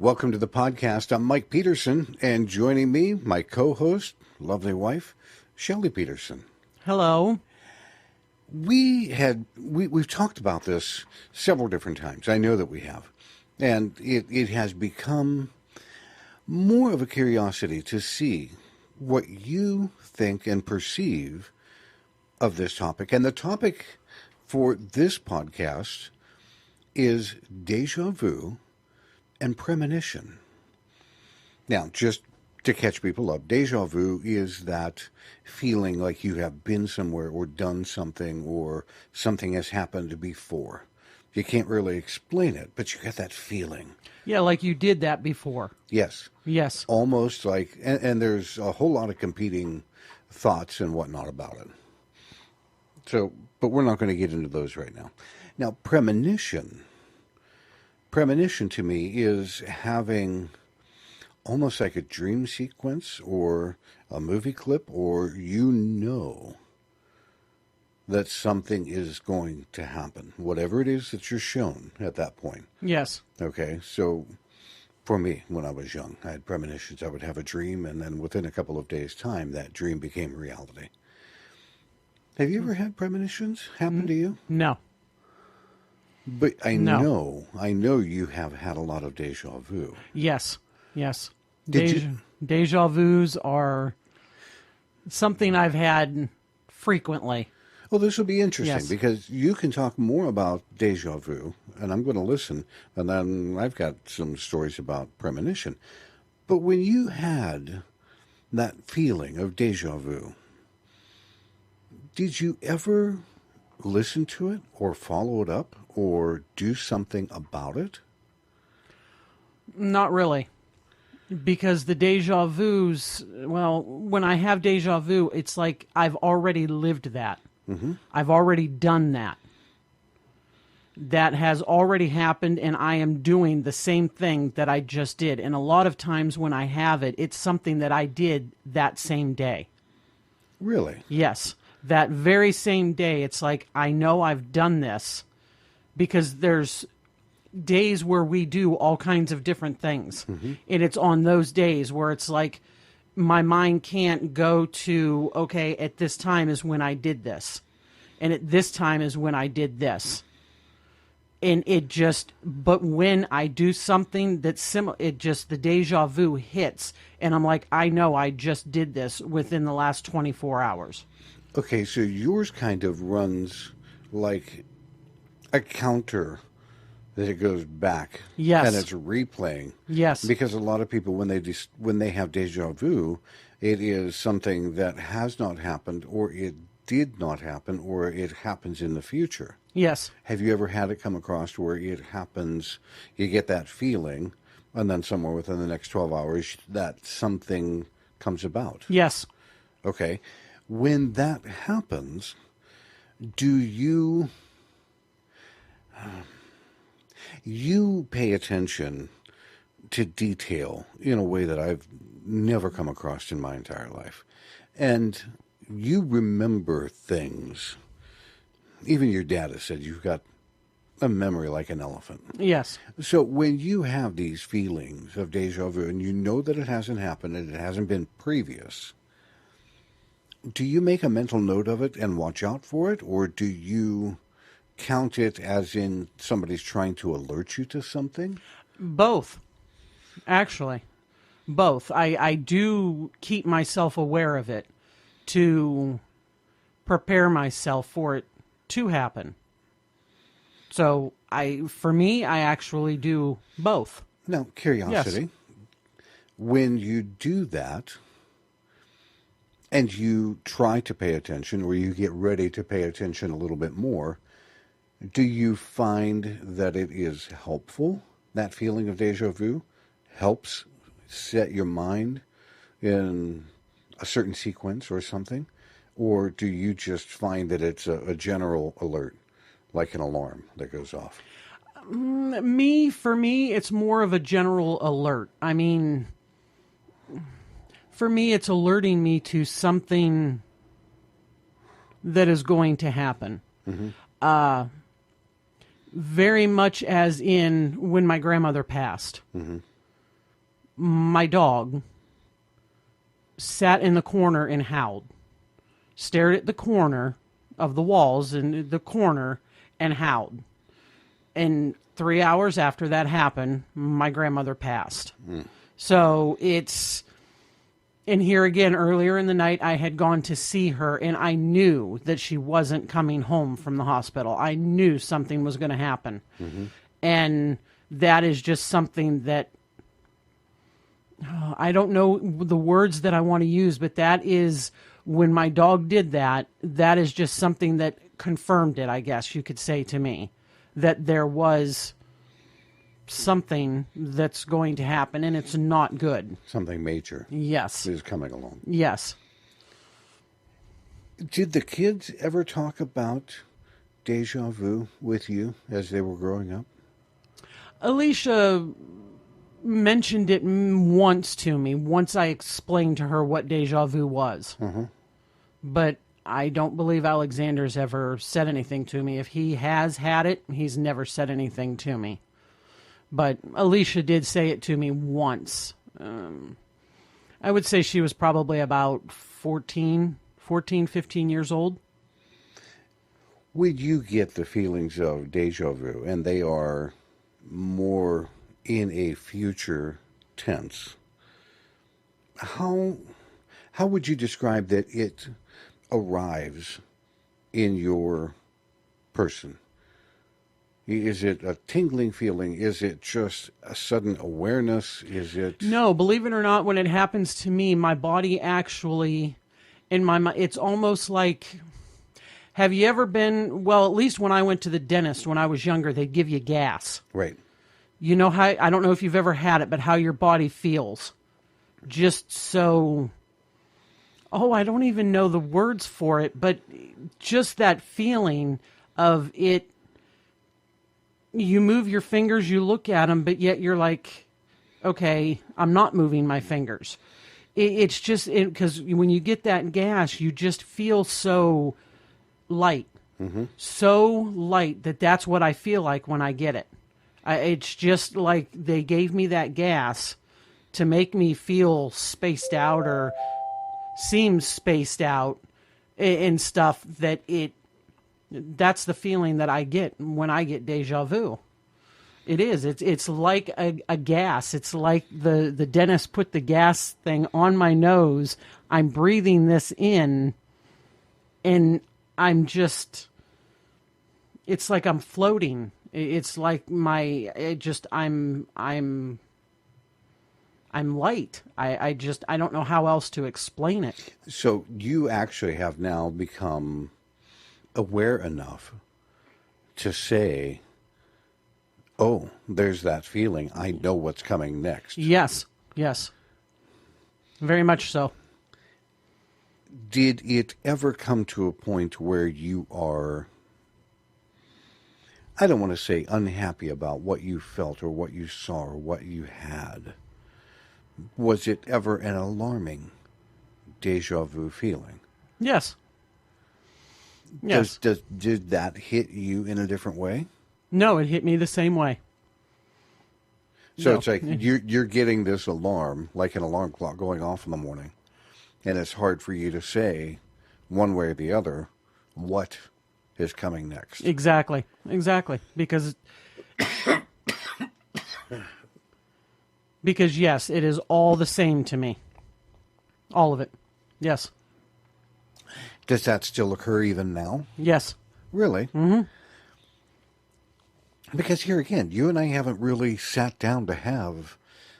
Welcome to the podcast. I'm Mike Peterson, and joining me, my co-host, lovely wife, Shelly Peterson. Hello. We've talked about this several different times. I know that we have. And it has become more of a curiosity to see what you think and perceive of this topic. And the topic for this podcast is deja vu and premonition. Now, just to catch people up, deja vu is that feeling like you have been somewhere or done something or something has happened before. You can't really explain it, but you get that feeling. Yeah, like you did that before. Yes. Yes. Almost like, and there's a whole lot of competing thoughts and whatnot about it. So, but we're not going to get into those right now. Now, premonition to me is having almost like a dream sequence or a movie clip, or you know that something is going to happen, whatever it is that you're shown at that point. Yes. Okay, so for me, when I was young, I had premonitions. I would have a dream, and then within a couple of days' time, that dream became reality. Have you ever had premonitions happen to you? No. But I know you have had a lot of deja vu. Yes. Yes. Did Deja vus are something I've had frequently. Well, this will be interesting Yes. because you can talk more about deja vu, and I'm going to listen, and then I've got some stories about premonition. But when you had that feeling of deja vu, did you ever listen to it or follow it up or do something about it? Not really. Because the deja vus, well, when I have deja vu, it's like I've already lived that. Mm-hmm. I've already done that. That has already happened, and I am doing the same thing that I just did. And a lot of times when I have it, it's something that I did that same day. Really? Yes. That very same day, it's like, I know I've done this because there's days where we do all kinds of different things. Mm-hmm. And it's on those days where it's like, my mind can't go to, okay, at this time is when I did this. And at this time is when I did this. And it just, but when I do something that's similar, it just, the deja vu hits. And I'm like, I know I just did this within the last 24 hours. Okay, so yours kind of runs like a counter that it goes back. Yes. And it's replaying. Yes. Because a lot of people, when they have deja vu, it is something that has not happened, or it did not happen, or it happens in the future. Yes. Have you ever had it come across where it happens, you get that feeling, and then somewhere within the next 12 hours, that something comes about? Yes. Okay. When that happens, do you pay attention to detail in a way that I've never come across in my entire life? And you remember things. Even your dad has said you've got a memory like an elephant. Yes. So when you have these feelings of deja vu and you know that it hasn't happened and it hasn't been previous, do you make a mental note of it and watch out for it? Or do you count it as in somebody's trying to alert you to something? Both, actually. Both. I do keep myself aware of it to prepare myself for it to happen. So for me, I actually do both. Now, curiosity. Yes. When you do that, and you try to pay attention, or you get ready to pay attention a little bit more, do you find that it is helpful, that feeling of deja vu, helps set your mind in a certain sequence or something? Or do you just find that it's a general alert, like an alarm that goes off? For me, it's more of a general alert. I mean, for me, it's alerting me to something that is going to happen. Mm-hmm. Very much as in when my grandmother passed. Mm-hmm. my dog sat in the corner and howled, stared at the corner of the walls in the corner and howled. And 3 hours after that happened, my grandmother passed. So it's, and here again, earlier in the night, I had gone to see her, and I knew that she wasn't coming home from the hospital. I knew something was going to happen. And that is just something that, I don't know the words that I want to use, but that is, when my dog did that, that is just something that confirmed it, I guess you could say to me, that there was something that's going to happen, and it's not good. Something major. Yes. Is coming along. Yes. Did the kids ever talk about deja vu with you as they were growing up? Alicia mentioned it once to me, once I explained to her what deja vu was. But I don't believe Alexander's ever said anything to me. If he has had it, he's never said anything to me. But Alicia did say it to me once. I would say she was probably about 14, 15 years old. Would you get the feelings of deja vu, and they are more in a future tense? How would you describe that it arrives in your person? Is it a tingling feeling? Is it just a sudden awareness? Is it... No, believe it or not, when it happens to me, my body actually, in my mind, it's almost like, have you ever been, well, at least when I went to the dentist when I was younger, they'd give you gas. Right. You know how, I don't know if you've ever had it, but how your body feels. Just so, I don't even know the words for it, but just that feeling of it. You move your fingers, you look at them, but yet you're like, okay, I'm not moving my fingers. It's just, because when you get that gas, you just feel so light. So light that's what I feel like when I get it. It's just like they gave me that gas to make me feel spaced out or seem spaced out and stuff, that's the feeling that I get when I get deja vu. It is. It's like a gas. It's like the dentist put the gas thing on my nose. I'm breathing this in, and I'm just, it's like I'm floating. It's like I'm light. I don't know how else to explain it. So you actually have now become aware enough to say, oh, there's that feeling. I know what's coming next. Yes. Very much so. Did it ever come to a point where you are, I don't want to say unhappy about what you felt or what you saw or what you had? Was it ever an alarming deja vu feeling? Yes. Yes. Did that hit you in a different way? No, it hit me the same way. So it's like you're getting this alarm, like an alarm clock going off in the morning, and it's hard for you to say one way or the other what is coming next. Exactly. Because yes, it is all the same to me. All of it. Yes. Does that still occur even now? Yes. Really? Because here again, you and I haven't really sat down to have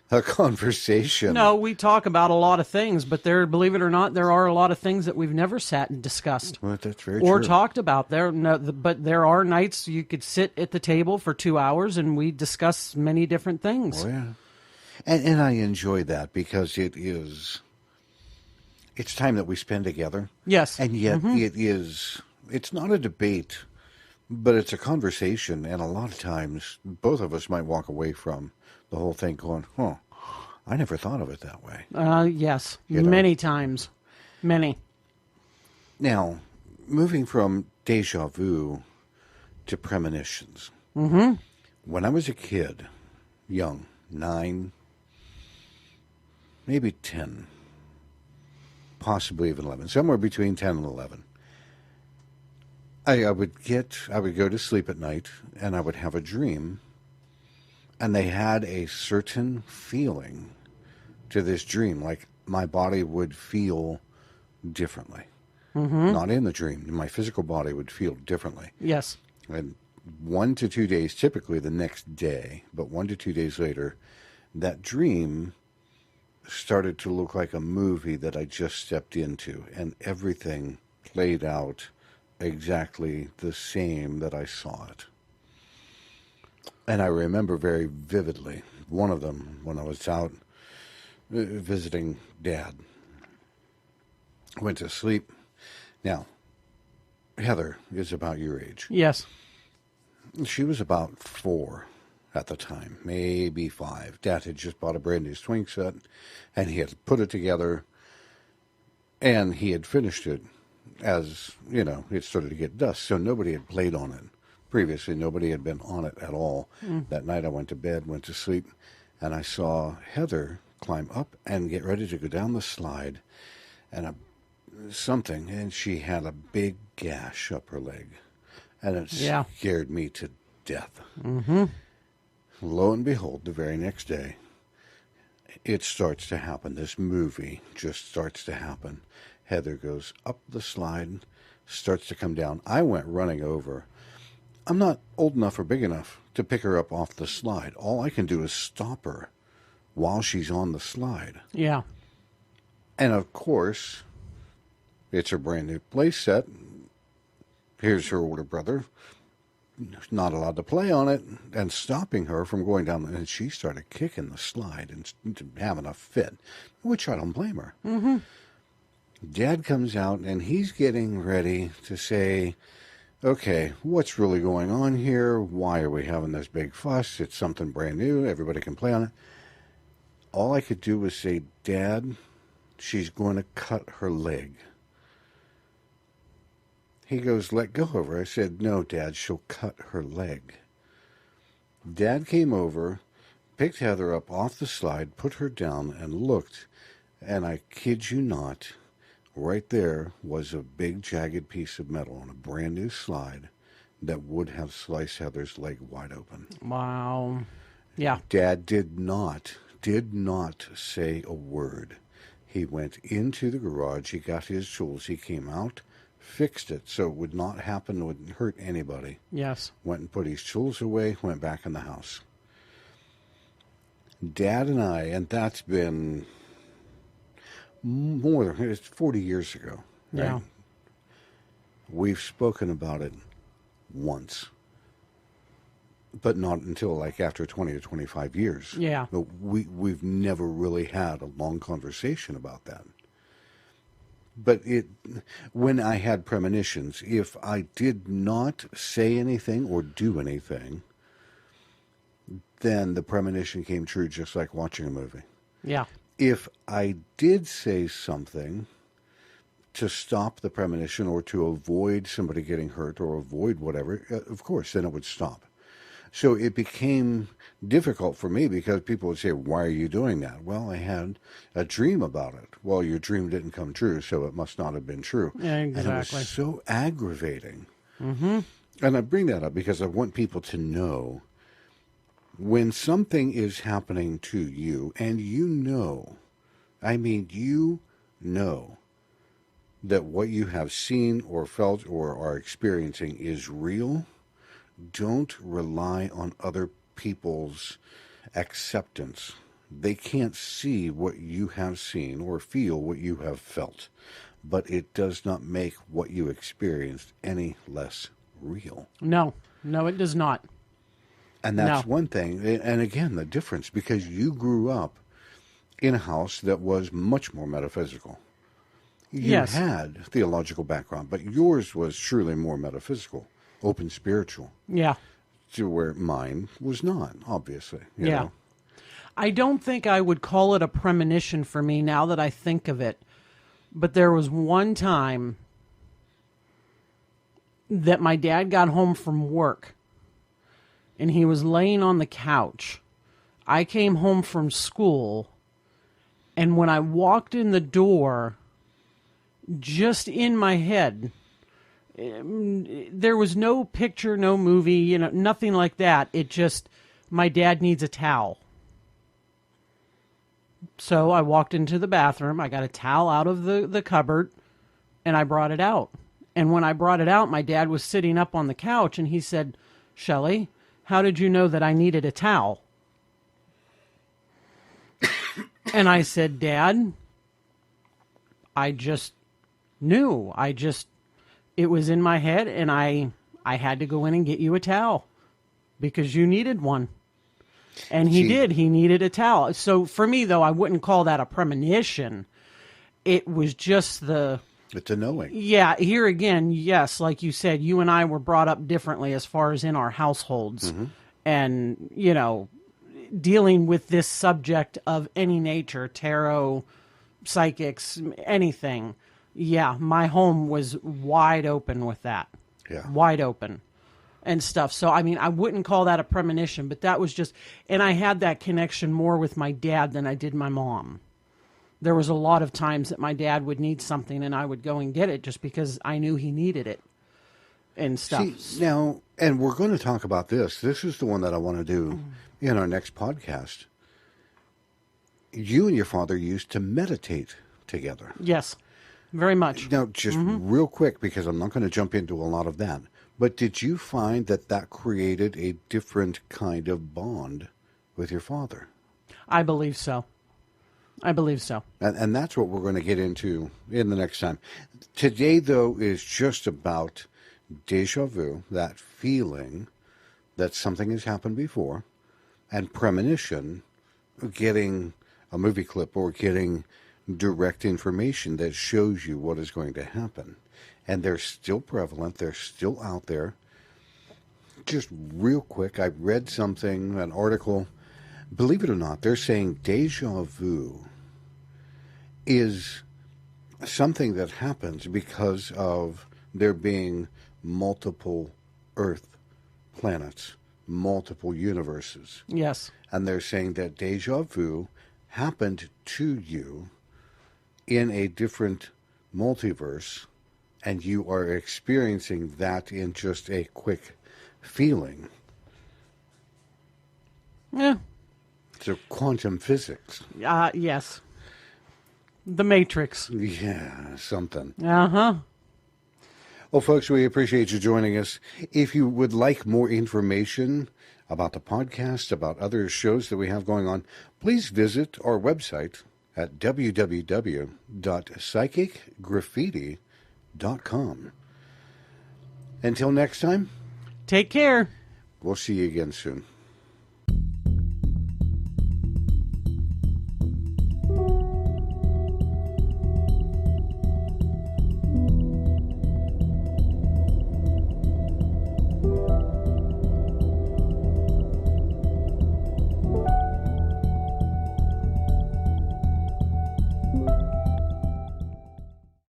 a conversation. No, we talk about a lot of things, but believe it or not, there are a lot of things that we've never sat and discussed. Well, that's very or true. Talked about. But there are nights you could sit at the table for 2 hours and we discuss many different things. Oh, yeah. And I enjoy that because it's time that we spend together. Yes. And yet it's not a debate, but it's a conversation. And a lot of times, both of us might walk away from the whole thing going, I never thought of it that way. Yes. Many times. Many. Now, moving from deja vu to premonitions. When I was a kid, young, 9, maybe 10, possibly even 11, somewhere between 10 and 11. I would go to sleep at night, and I would have a dream, and they had a certain feeling to this dream, like my body would feel differently. Not in the dream. My physical body would feel differently. Yes. And 1 to 2 days, typically the next day, but 1 to 2 days later, that dream started to look like a movie that I just stepped into, and everything played out exactly the same that I saw it. And I remember very vividly one of them when I was out visiting Dad. Went to sleep. Now, Heather is about your age. Yes. She was about 4 at the time, maybe 5. Dad had just bought a brand new swing set, and he had put it together, and he had finished it as, it started to get dust, so nobody had played on it. Previously, nobody had been on it at all. That night I went to bed, went to sleep, and I saw Heather climb up and get ready to go down the slide, and and she had a big gash up her leg, and it scared me to death. Lo and behold, the very next day, it starts to happen. This movie just starts to happen. Heather goes up the slide, starts to come down. I went running over. I'm not old enough or big enough to pick her up off the slide. All I can do is stop her while she's on the slide. Yeah. And of course, it's her brand new play set. Here's her older brother, not allowed to play on it, and stopping her from going down. And she started kicking the slide and having a fit, which I don't blame her. Dad comes out, and he's getting ready to say, okay, what's really going on here? Why are we having this big fuss? It's something brand new. Everybody can play on it. All I could do was say, Dad, she's going to cut her leg. He goes, let go of her. I said, no, Dad, she'll cut her leg. Dad came over, picked Heather up off the slide, put her down, and looked, and I kid you not, right there was a big jagged piece of metal on a brand new slide that would have sliced Heather's leg wide open. Wow. Yeah. Dad did not say a word. He went into the garage, he got his tools, he came out, fixed it so it would not happen, wouldn't hurt anybody. Yes. Went and put his tools away, went back in the house. Dad and I, and that's been it's 40 years ago. Right? Yeah. We've spoken about it once, but not until like after 20 to 25 years. Yeah. But we've never really had a long conversation about that. But when I had premonitions, if I did not say anything or do anything, then the premonition came true, just like watching a movie. Yeah. If I did say something to stop the premonition or to avoid somebody getting hurt or avoid whatever, of course, then it would stop. So it became difficult for me because people would say, why are you doing that? Well, I had a dream about it. Well, your dream didn't come true, so it must not have been true. Yeah, exactly. And it was so aggravating. And I bring that up because I want people to know when something is happening to you and you know that what you have seen or felt or are experiencing is real, don't rely on other people's acceptance. They can't see what you have seen or feel what you have felt, but it does not make what you experienced any less real. No, it does not. And that's one thing. And again, the difference, because you grew up in a house that was much more metaphysical. You had theological background, but yours was truly more metaphysical, open spiritual. Yeah. To where mine was not, obviously. You know? I don't think I would call it a premonition for me now that I think of it. But there was one time that my dad got home from work and he was laying on the couch. I came home from school And when I walked in the door, just in my head, there was no picture, no movie, nothing like that. It just, my dad needs a towel. So I walked into the bathroom. I got a towel out of the cupboard, and I brought it out. And when I brought it out, my dad was sitting up on the couch, and he said, "Shelly, how did you know that I needed a towel?" And I said, "Dad, I just knew. It was in my head, and I had to go in and get you a towel because you needed one." And he did. He needed a towel. So for me, though, I wouldn't call that a premonition. It was just it's a knowing. Yeah, here again, yes, like you said, you and I were brought up differently as far as in our households. Mm-hmm. And, dealing with this subject of any nature, tarot, psychics, anything. Yeah, my home was wide open with that. Yeah. Wide open and stuff. So, I mean, I wouldn't call that a premonition, but that was just, and I had that connection more with my dad than I did my mom. There was a lot of times that my dad would need something and I would go and get it just because I knew he needed it and stuff. See, now, and we're going to talk about this. This is the one that I want to do in our next podcast. You and your father used to meditate together. Yes, very much. Now, just real quick, because I'm not going to jump into a lot of that, but did you find that created a different kind of bond with your father? I believe so. And that's what we're going to get into in the next time. Today, though, is just about deja vu, that feeling that something has happened before, and premonition, getting a movie clip or getting direct information that shows you what is going to happen. And they're still prevalent. They're still out there. Just real quick, I read something, an article. Believe it or not, they're saying deja vu is something that happens because of there being multiple Earth planets, multiple universes. Yes. And they're saying that deja vu happened to you in a different multiverse, and you are experiencing that in just a quick feeling. Yeah. So quantum physics. Yes. The Matrix. Yeah, something. Uh-huh. Well, folks, we appreciate you joining us. If you would like more information about the podcast, about other shows that we have going on, please visit our website at www.psychicgraffiti.com. Until next time, Take care. we'll see you again soon.